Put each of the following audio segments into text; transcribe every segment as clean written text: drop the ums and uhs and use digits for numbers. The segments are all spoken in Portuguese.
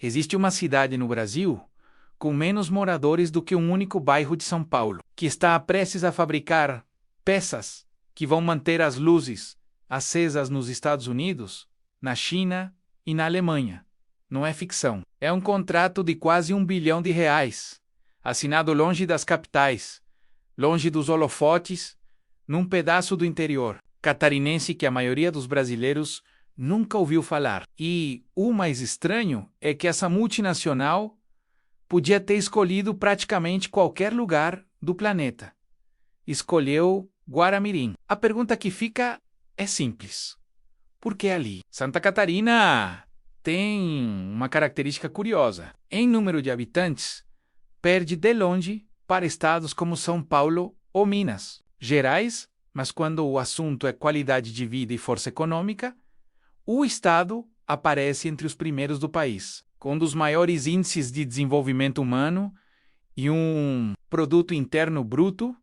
Existe uma cidade no Brasil com menos moradores do que um único bairro de São Paulo, que está prestes a fabricar peças que vão manter as luzes acesas nos Estados Unidos, na China e na Alemanha. Não é ficção. É um contrato de quase R$ 1 bilhão, assinado longe das capitais, longe dos holofotes, num pedaço do interior catarinense que a maioria dos brasileiros nunca ouviu falar. E o mais estranho é que essa multinacional podia ter escolhido praticamente qualquer lugar do planeta. Escolheu Guaramirim. A pergunta que fica é simples. Por que ali? Santa Catarina tem uma característica curiosa. Em número de habitantes, perde de longe para estados como São Paulo ou Minas Gerais, mas quando o assunto é qualidade de vida e força econômica, o estado aparece entre os primeiros do país, com um dos maiores índices de desenvolvimento humano e um produto interno bruto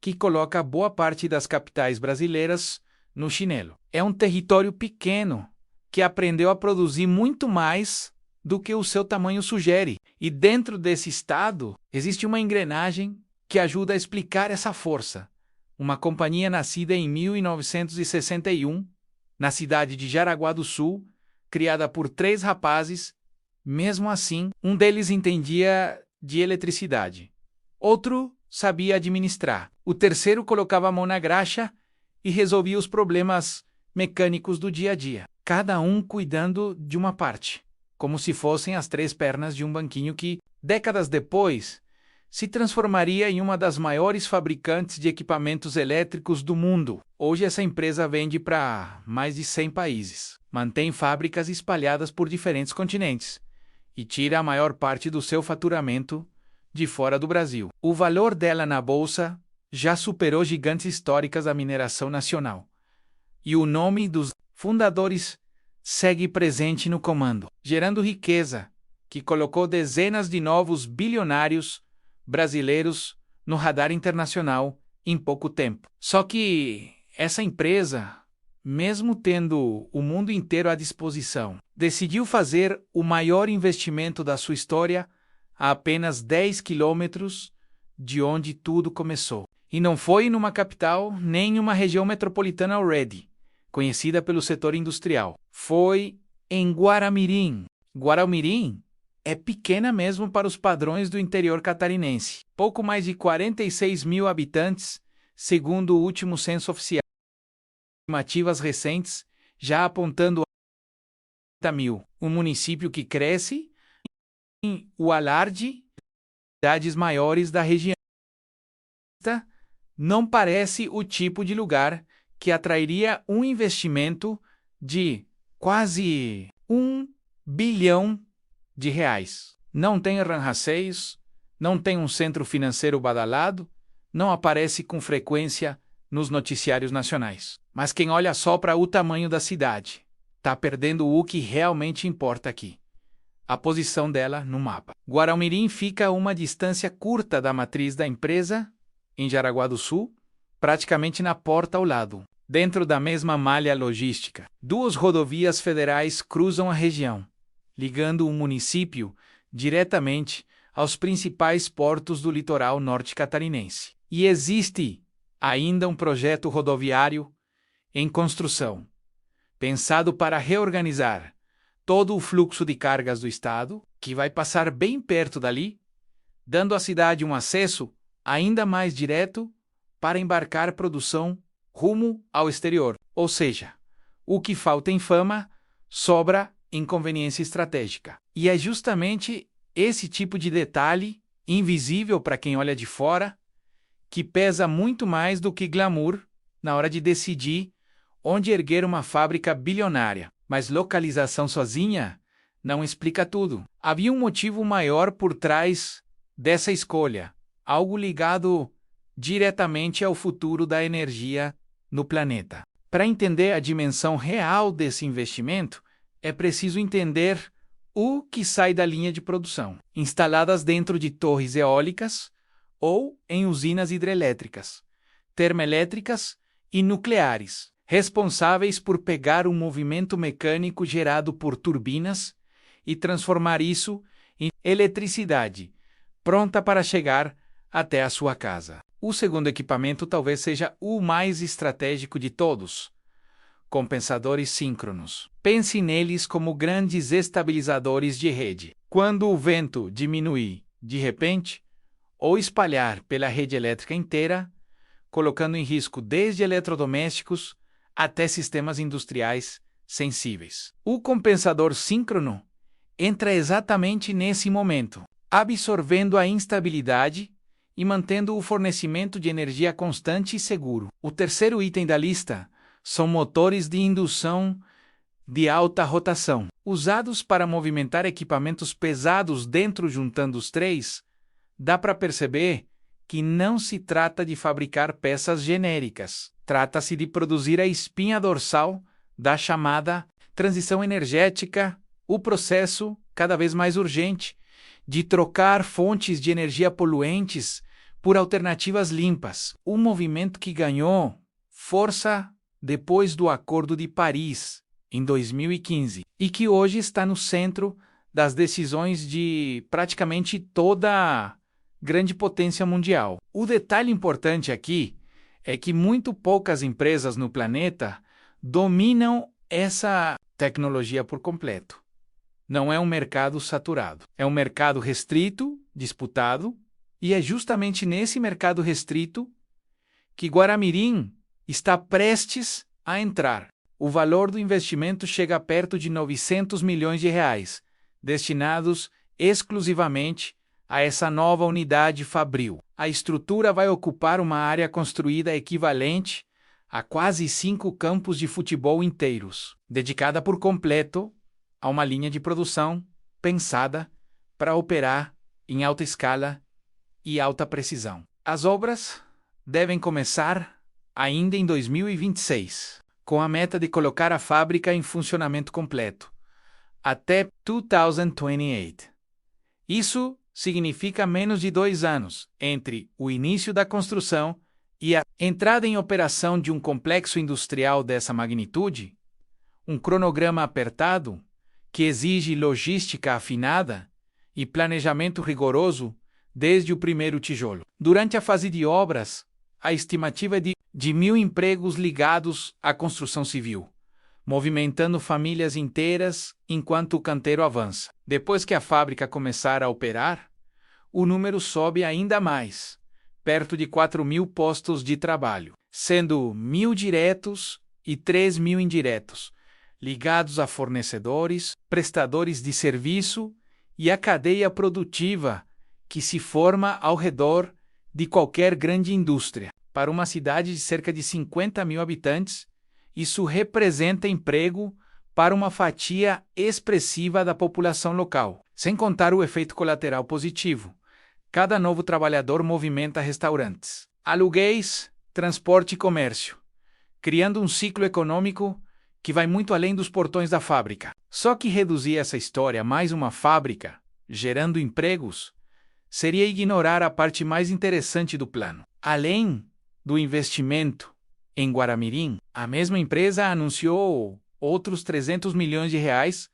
que coloca boa parte das capitais brasileiras no chinelo. É um território pequeno que aprendeu a produzir muito mais do que o seu tamanho sugere. E dentro desse estado existe uma engrenagem que ajuda a explicar essa força. Uma companhia nascida em 1961, na cidade de Jaraguá do Sul, criada por 3 rapazes. Mesmo assim, um deles entendia de eletricidade. Outro sabia administrar. O terceiro colocava a mão na graxa e resolvia os problemas mecânicos do dia a dia. Cada um cuidando de uma parte, como se fossem as 3 pernas de um banquinho que, décadas depois, se transformaria em uma das maiores fabricantes de equipamentos elétricos do mundo. Hoje essa empresa vende para mais de 100 países, mantém fábricas espalhadas por diferentes continentes e tira a maior parte do seu faturamento de fora do Brasil. O valor dela na bolsa já superou gigantes históricas da mineração nacional. E o nome dos fundadores segue presente no comando, gerando riqueza, que colocou dezenas de novos bilionários brasileiros no radar internacional em pouco tempo. Só que essa empresa, mesmo tendo o mundo inteiro à disposição, decidiu fazer o maior investimento da sua história a apenas 10 quilômetros de onde tudo começou. E não foi numa capital nem em uma região metropolitana already conhecida pelo setor industrial. Foi em Guaramirim. Guaramirim é pequena mesmo para os padrões do interior catarinense. Pouco mais de 46 mil habitantes, segundo o último censo oficial. Estimativas recentes já apontando a 30 mil. Um município que cresce em o alarde de cidades maiores da região. Não parece o tipo de lugar que atrairia um investimento de quase R$ 1 bilhão. Não tem arranha-céus, não tem um centro financeiro badalado, não aparece com frequência nos noticiários nacionais. Mas quem olha só para o tamanho da cidade está perdendo o que realmente importa aqui: a posição dela no mapa. Guaramirim fica a uma distância curta da matriz da empresa, em Jaraguá do Sul, praticamente na porta ao lado. Dentro da mesma malha logística, 2 rodovias federais cruzam a região, ligando o município diretamente aos principais portos do litoral norte catarinense. E existe ainda um projeto rodoviário em construção, pensado para reorganizar todo o fluxo de cargas do estado, que vai passar bem perto dali, dando à cidade um acesso ainda mais direto para embarcar produção rumo ao exterior. Ou seja, o que falta em fama sobra em conveniência estratégica. E é justamente esse tipo de detalhe, invisível para quem olha de fora, que pesa muito mais do que glamour na hora de decidir onde erguer uma fábrica bilionária. Mas localização sozinha não explica tudo. Havia um motivo maior por trás dessa escolha, algo ligado diretamente ao futuro da energia no planeta. Para entender a dimensão real desse investimento, é preciso entender o que sai da linha de produção, instaladas dentro de torres eólicas ou em usinas hidrelétricas, termoelétricas e nucleares, responsáveis por pegar o movimento mecânico gerado por turbinas e transformar isso em eletricidade, pronta para chegar até a sua casa. O segundo equipamento talvez seja o mais estratégico de todos: compensadores síncronos. Pense neles como grandes estabilizadores de rede. Quando o vento diminuir de repente, ou espalhar pela rede elétrica inteira, colocando em risco desde eletrodomésticos até sistemas industriais sensíveis. O compensador síncrono entra exatamente nesse momento, absorvendo a instabilidade e mantendo o fornecimento de energia constante e seguro. O terceiro item da lista são motores de indução de alta rotação, usados para movimentar equipamentos pesados dentro. Juntando os três, dá para perceber que não se trata de fabricar peças genéricas. Trata-se de produzir a espinha dorsal da chamada transição energética, o processo, cada vez mais urgente, de trocar fontes de energia poluentes por alternativas limpas. Um movimento que ganhou força depois do Acordo de Paris, em 2015, e que hoje está no centro das decisões de praticamente toda grande potência mundial. O detalhe importante aqui é que muito poucas empresas no planeta dominam essa tecnologia por completo. Não é um mercado saturado. É um mercado restrito, disputado, e é justamente nesse mercado restrito que Guaramirim está prestes a entrar. O valor do investimento chega perto de 900 milhões de reais, destinados exclusivamente a essa nova unidade fabril. A estrutura vai ocupar uma área construída equivalente a quase 5 campos de futebol inteiros, dedicada por completo a uma linha de produção pensada para operar em alta escala e alta precisão. As obras devem começar ainda em 2026, com a meta de colocar a fábrica em funcionamento completo até 2028. Isso significa menos de 2 anos entre o início da construção e a entrada em operação de um complexo industrial dessa magnitude, um cronograma apertado que exige logística afinada e planejamento rigoroso desde o primeiro tijolo. Durante a fase de obras, a estimativa é de 1.000 empregos ligados à construção civil, movimentando famílias inteiras enquanto o canteiro avança. Depois que a fábrica começar a operar, o número sobe ainda mais, perto de 4.000 postos de trabalho, sendo 1.000 diretos e 3.000 indiretos, ligados a fornecedores, prestadores de serviço e a cadeia produtiva que se forma ao redor de qualquer grande indústria. Para uma cidade de cerca de 50.000 habitantes, isso representa emprego para uma fatia expressiva da população local, sem contar o efeito colateral positivo. Cada novo trabalhador movimenta restaurantes, aluguéis, transporte e comércio, criando um ciclo econômico que vai muito além dos portões da fábrica. Só que reduzir essa história a mais uma fábrica, gerando empregos, seria ignorar a parte mais interessante do plano. Além do investimento em Guaramirim, a mesma empresa anunciou outros 300 milhões de reais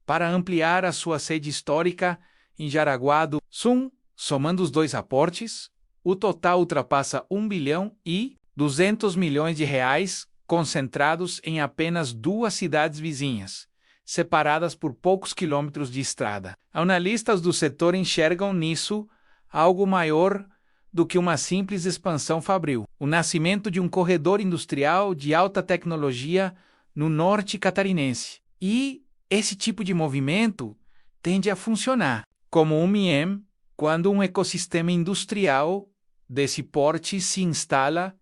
para ampliar a sua sede histórica em Jaraguá do Sul. Somando os dois aportes, o total ultrapassa 1 bilhão e 200 milhões de reais concentrados em apenas 2 cidades vizinhas, separadas por poucos quilômetros de estrada. Analistas do setor enxergam nisso algo maior do que uma simples expansão fabril, o nascimento de um corredor industrial de alta tecnologia no norte catarinense. E esse tipo de movimento tende a funcionar como um MIEM quando um ecossistema industrial desse porte se instala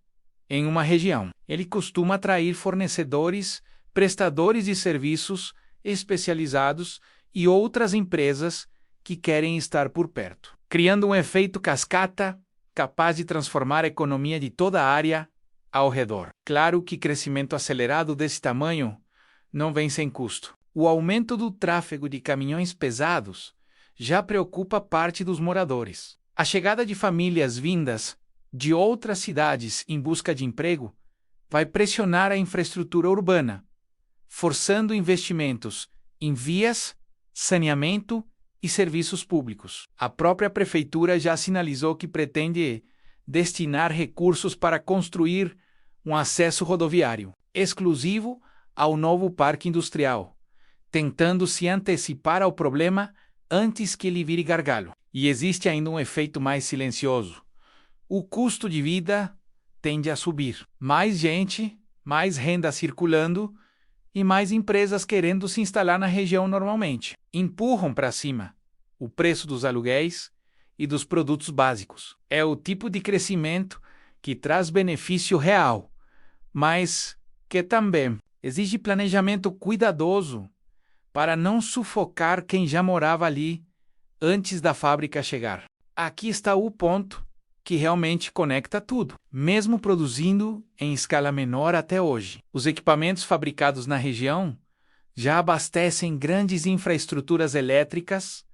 em uma região. Ele costuma atrair fornecedores, prestadores de serviços especializados e outras empresas que querem estar por perto, criando um efeito cascata capaz de transformar a economia de toda a área ao redor. Claro que crescimento acelerado desse tamanho não vem sem custo. O aumento do tráfego de caminhões pesados já preocupa parte dos moradores. A chegada de famílias vindas de outras cidades em busca de emprego vai pressionar a infraestrutura urbana, forçando investimentos em vias, saneamento e serviços públicos. A própria prefeitura já sinalizou que pretende destinar recursos para construir um acesso rodoviário exclusivo ao novo parque industrial, tentando se antecipar ao problema antes que ele vire gargalo. E existe ainda um efeito mais silencioso. O custo de vida tende a subir. Mais gente, mais renda circulando e mais empresas querendo se instalar na região normalmente. Empurram para cima o preço dos aluguéis e dos produtos básicos. É o tipo de crescimento que traz benefício real, mas que também exige planejamento cuidadoso para não sufocar quem já morava ali antes da fábrica chegar. Aqui está o ponto que realmente conecta tudo. Mesmo produzindo em escala menor até hoje, os equipamentos fabricados na região já abastecem grandes infraestruturas elétricas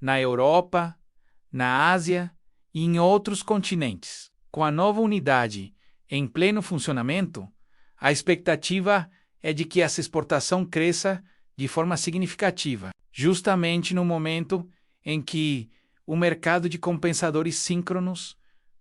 na Europa, na Ásia e em outros continentes. Com a nova unidade em pleno funcionamento, a expectativa é de que essa exportação cresça de forma significativa, justamente no momento em que o mercado de compensadores síncronos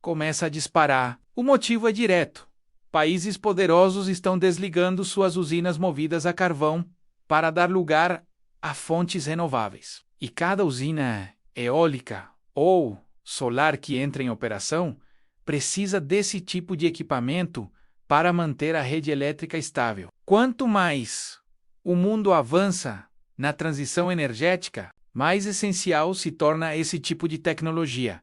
começa a disparar. O motivo é direto. Países poderosos estão desligando suas usinas movidas a carvão para dar lugar a fontes renováveis. E cada usina eólica ou solar que entra em operação precisa desse tipo de equipamento para manter a rede elétrica estável. Quanto mais o mundo avança na transição energética, mais essencial se torna esse tipo de tecnologia,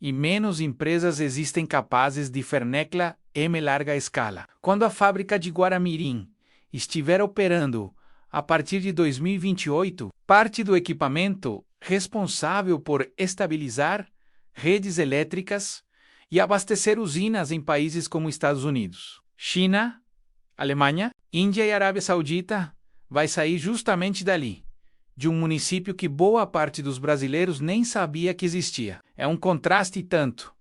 e menos empresas existem capazes de fernecla em larga escala. Quando a fábrica de Guaramirim estiver operando a partir de 2028, parte do equipamento responsável por estabilizar redes elétricas e abastecer usinas em países como Estados Unidos, China, Alemanha, Índia e Arábia Saudita vai sair justamente dali, de um município que boa parte dos brasileiros nem sabia que existia. É um contraste tanto.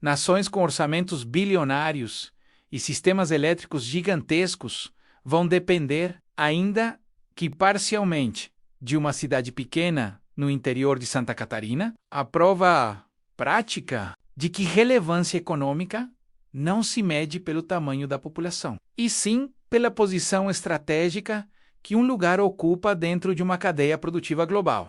Nações com orçamentos bilionários e sistemas elétricos gigantescos vão depender, ainda que parcialmente, de uma cidade pequena no interior de Santa Catarina. A prova prática de que relevância econômica não se mede pelo tamanho da população, e sim pela posição estratégica que um lugar ocupa dentro de uma cadeia produtiva global.